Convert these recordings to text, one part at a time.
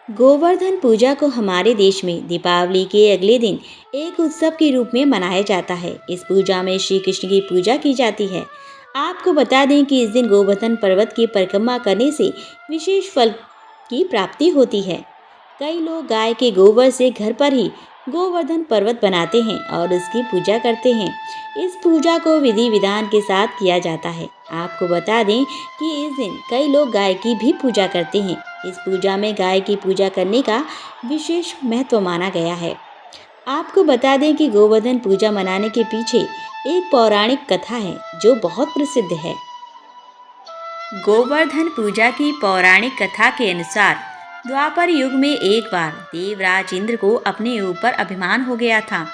गोवर्धन पूजा को हमारे देश में दीपावली के अगले दिन एक उत्सव के रूप में मनाया जाता है। इस पूजा में श्री कृष्ण की पूजा की जाती है। आपको बता दें कि इस दिन गोवर्धन पर्वत की परिक्रमा करने से विशेष फल की प्राप्ति होती है। कई लोग गाय के गोबर से घर पर ही गोवर्धन पर्वत बनाते हैं और उसकी पूजा करते हैं। इस पूजा को विधि विधान के साथ किया जाता है। आपको बता दें कि इस दिन कई लोग गाय की भी पूजा करते हैं। इस पूजा में गाय की पूजा करने का विशेष महत्व माना गया है। आपको बता दें कि गोवर्धन पूजा मनाने के पीछे एक पौराणिक कथा है जो बहुत प्रसिद्ध है। गोवर्धन पूजा की पौराणिक कथा के अनुसार द्वापर युग में एक बार देवराज इंद्र को अपने ऊपर अभिमान हो गया था।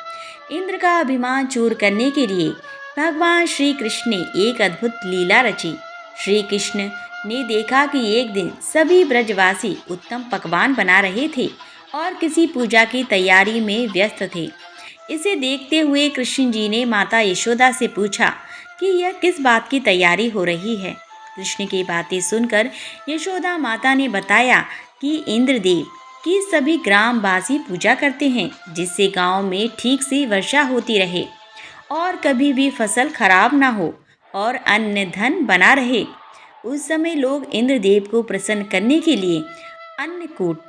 इंद्र का अभिमान चूर करने के लिए भगवान श्री कृष्ण ने एक अद्भुत लीला रची। श्री कृष्ण ने देखा कि एक दिन सभी ब्रजवासी उत्तम पकवान बना रहे थे और किसी पूजा की तैयारी में व्यस्त थे। इसे देखते हुए कृष्ण जी ने माता यशोदा से पूछा कि यह किस बात की तैयारी हो रही है। कृष्ण की बातें सुनकर यशोदा माता ने बताया कि इंद्रदेव की सभी ग्रामवासी पूजा करते हैं जिससे गांव में ठीक से वर्षा होती रहे और कभी भी फसल खराब ना हो और अन्न धन बना रहे। उस समय लोग इंद्रदेव को प्रसन्न करने के लिए अन्नकूट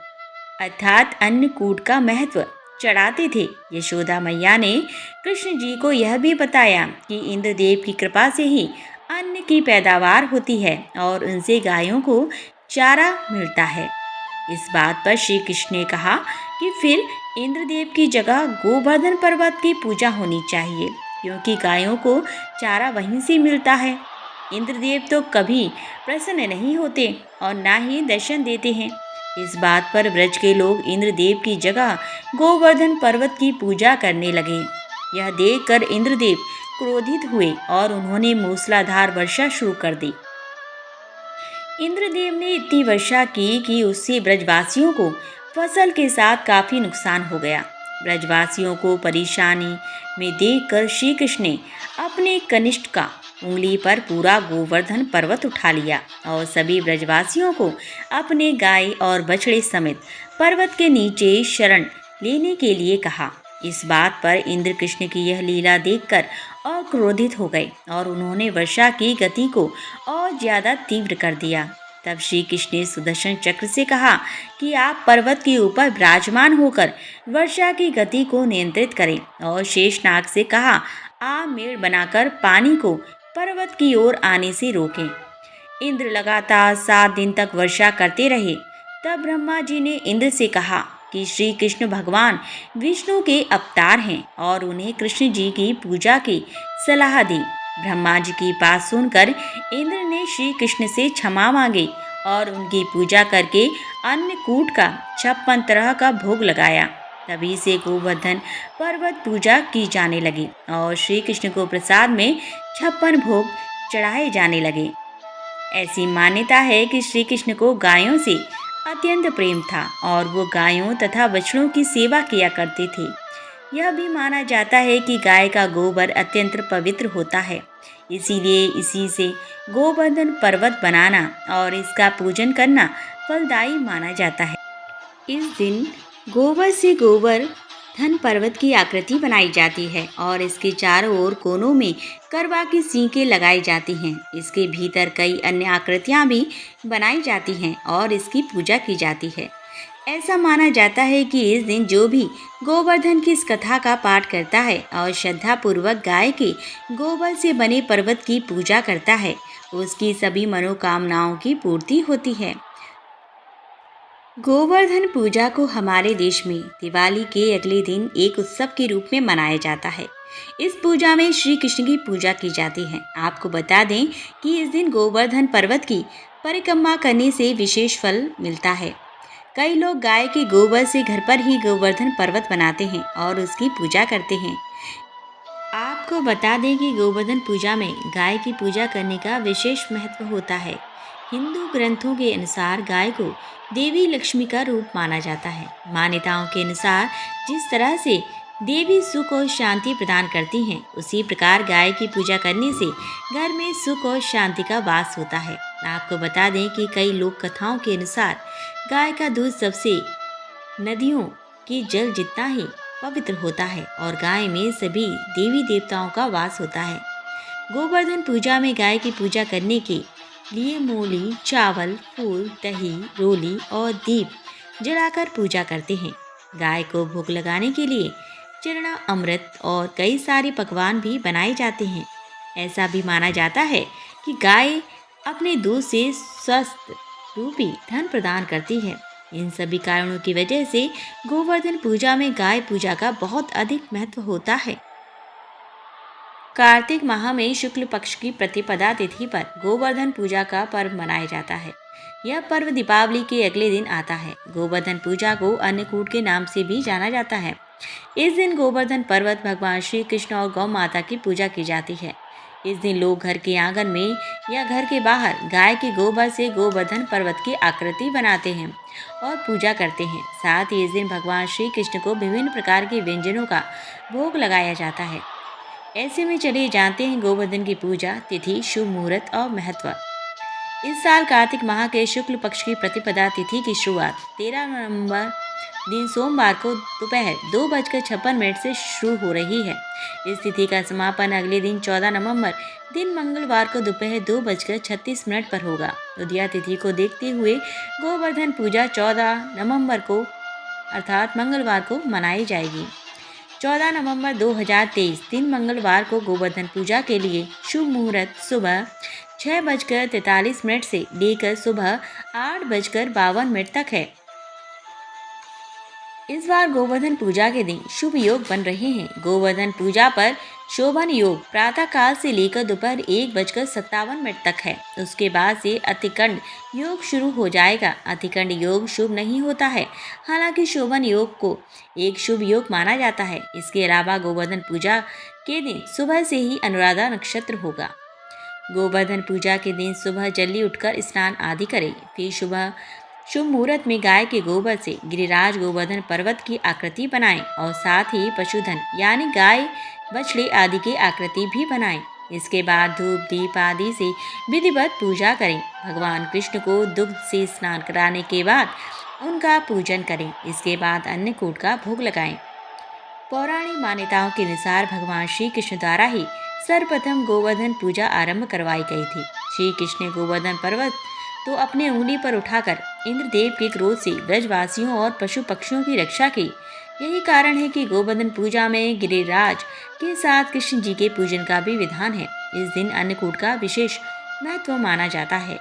अर्थात अन्नकूट का महत्व चढ़ाते थे। यशोदा मैया ने कृष्ण जी को यह भी बताया कि इंद्रदेव की कृपा से ही अन्न की पैदावार होती है और उनसे गायों को चारा मिलता है। इस बात पर श्री कृष्ण ने कहा कि फिर इंद्रदेव की जगह गोवर्धन पर्वत की पूजा होनी चाहिए क्योंकि गायों को चारा वहीं से मिलता है। इंद्रदेव तो कभी प्रसन्न नहीं होते और ना ही दर्शन देते हैं। इस बात पर ब्रज के लोग इंद्रदेव की जगह गोवर्धन पर्वत की पूजा करने लगे। यह देखकर इंद्रदेव क्रोधित हुए और उन्होंने मूसलाधार वर्षा शुरू कर दी। इंद्रदेव ने इतनी वर्षा की कि उससे ब्रजवासियों को फसल के साथ काफी नुकसान हो गया। ब्रजवासियों को परेशानी में देखकर श्री कृष्ण ने अपने कनिष्ठ का उंगली पर पूरा गोवर्धन पर्वत उठा लिया और सभी ब्रजवासियों को अपने गाय और बछड़े समेत पर्वत के नीचे शरण लेने के लिए कहा। इस बात पर इंद्र कृष्ण की यह लीला देखकर और क्रोधित हो गए और उन्होंने वर्षा की गति को और ज्यादा तीव्र कर दिया। तब श्री कृष्ण ने सुदर्शन चक्र से कहा कि आप पर्वत के ऊपर विराजमान होकर वर्षा की गति को नियंत्रित करें और शेषनाग से कहा आप मेड़ बनाकर पानी को पर्वत की ओर आने से रोकें। इंद्र लगातार 7 दिन तक वर्षा करते रहे। तब ब्रह्मा जी ने इंद्र से कहा कि श्री कृष्ण भगवान विष्णु के अवतार हैं और उन्हें कृष्ण जी की पूजा की सलाह दी। ब्रह्मा जी की बात सुनकर इंद्र ने श्री कृष्ण से क्षमा मांगी और उनकी पूजा करके अन्नकूट का 56 तरह का भोग लगाया। तभी से गोवर्धन पर्वत पूजा की जाने लगी और श्री कृष्ण को प्रसाद में 56 भोग चढ़ाए जाने लगे। ऐसी मान्यता है कि श्री कृष्ण को गायों से अत्यंत प्रेम था और वो गायों तथा बछड़ों की सेवा किया करते थे। यह भी माना जाता है कि गाय का गोबर अत्यंत पवित्र होता है, इसीलिए इसी से गोवर्धन पर्वत बनाना और इसका पूजन करना फलदायी माना जाता है। इस दिन गोबर से गोवर्धन पर्वत की आकृति बनाई जाती है और इसके चारों ओर कोनों में करवा की सींकें लगाई जाती हैं। इसके भीतर कई अन्य आकृतियां भी बनाई जाती हैं और इसकी पूजा की जाती है। ऐसा माना जाता है कि इस दिन जो भी गोवर्धन की इस कथा का पाठ करता है और श्रद्धापूर्वक गाय के गोबर से बने पर्वत की पूजा करता है, उसकी सभी मनोकामनाओं की पूर्ति होती है। गोवर्धन पूजा को हमारे देश में दिवाली के अगले दिन एक उत्सव के रूप में मनाया जाता है। इस पूजा में श्री कृष्ण की पूजा की जाती है। आपको बता दें कि इस दिन गोवर्धन पर्वत की परिक्रमा करने से विशेष फल मिलता है। कई लोग गाय के गोबर से घर पर ही गोवर्धन पर्वत बनाते हैं और उसकी पूजा करते हैं। आपको बता दें कि गोवर्धन पूजा में गाय की पूजा करने का विशेष महत्व होता है। हिंदू ग्रंथों के अनुसार गाय को देवी लक्ष्मी का रूप माना जाता है। मान्यताओं के अनुसार जिस तरह से देवी सुख और शांति प्रदान करती हैं, उसी प्रकार गाय की पूजा करने से घर में सुख और शांति का वास होता है। आपको बता दें कि कई लोक कथाओं के अनुसार गाय का दूध सबसे नदियों के जल जितना ही पवित्र होता है और गाय में सभी देवी देवताओं का वास होता है। गोवर्धन पूजा में गाय की पूजा करने के लिए मूली, चावल, फूल, दही, रोली और दीप जलाकर पूजा करते हैं। गाय को भोग लगाने के लिए चरना अमृत और कई सारे पकवान भी बनाए जाते हैं। ऐसा भी माना जाता है कि गाय अपने दूध से स्वस्थ रूपी धन प्रदान करती है। इन सभी कारणों की वजह से गोवर्धन पूजा में गाय पूजा का बहुत अधिक महत्व होता है। कार्तिक माह में शुक्ल पक्ष की प्रतिपदा तिथि पर गोवर्धन पूजा का पर्व मनाया जाता है। यह पर्व दीपावली के अगले दिन आता है। गोवर्धन पूजा को अन्नकूट के नाम से भी जाना जाता है। इस दिन गोवर्धन पर्वत भगवान श्री कृष्ण और गौ माता की पूजा की जाती है। इस दिन लोग घर के आंगन में या घर के बाहर गाय के गोबर से गोवर्धन पर्वत की आकृति बनाते हैं और पूजा करते हैं। साथ ही इस दिन भगवान श्री कृष्ण को विभिन्न प्रकार के व्यंजनों का भोग लगाया जाता है। ऐसे में चलिए जानते हैं गोवर्धन की पूजा तिथि, शुभ मुहूर्त और महत्व। इस साल कार्तिक माह के शुक्ल पक्ष की प्रतिपदा तिथि की शुरुआत 13 नवंबर दिन सोमवार को दोपहर 2:56 से शुरू हो रही है। इस तिथि का समापन अगले दिन 14 नवंबर दिन मंगलवार को दोपहर 2:36 पर होगा। उदया तिथि को देखते हुए गोवर्धन पूजा 14 नवंबर को अर्थात मंगलवार को मनाई जाएगी। 14 नवंबर 2023 दिन मंगलवार को गोवर्धन पूजा के लिए शुभ मुहूर्त सुबह 6:43 से लेकर सुबह 8:52 तक है। इस बार गोवर्धन पूजा के दिन शुभ योग बन रहे हैं। गोवर्धन पूजा पर शोभन योग प्रातः काल से लेकर दोपहर 1:57 तक है। उसके बाद से अतिकंड योग शुरू हो जाएगा। अतिकंड योग शुभ नहीं होता है, हालांकि शोभन योग को एक शुभ योग माना जाता है। इसके अलावा गोवर्धन पूजा के दिन सुबह से ही अनुराधा नक्षत्र होगा। गोवर्धन पूजा के दिन सुबह जल्दी उठकर स्नान आदि करें। फिर सुबह शुभ मुहूर्त में गाय के गोबर से गिरिराज गोवर्धन पर्वत की आकृति बनाएं और साथ ही पशुधन यानी गाय, बछड़े आदि की आकृति भी बनाएं। इसके बाद धूप दीप आदि से विधिवत पूजा करें। भगवान कृष्ण को दुग्ध से स्नान कराने के बाद उनका पूजन करें। इसके बाद अन्नकूट का भोग लगाएं। पौराणिक मान्यताओं के अनुसार भगवान श्री कृष्ण द्वारा ही सर्वप्रथम गोवर्धन पूजा आरंभ करवाई गई थी। श्री कृष्ण ने गोवर्धन पर्वत तो अपने उंगली पर उठाकर इंद्रदेव के क्रोध से ब्रजवासियों और पशु पक्षियों की रक्षा की। यही कारण है कि गोवर्धन पूजा में गिरिराज के साथ कृष्ण जी के पूजन का भी विधान है। इस दिन अन्नकूट का विशेष महत्व माना जाता है।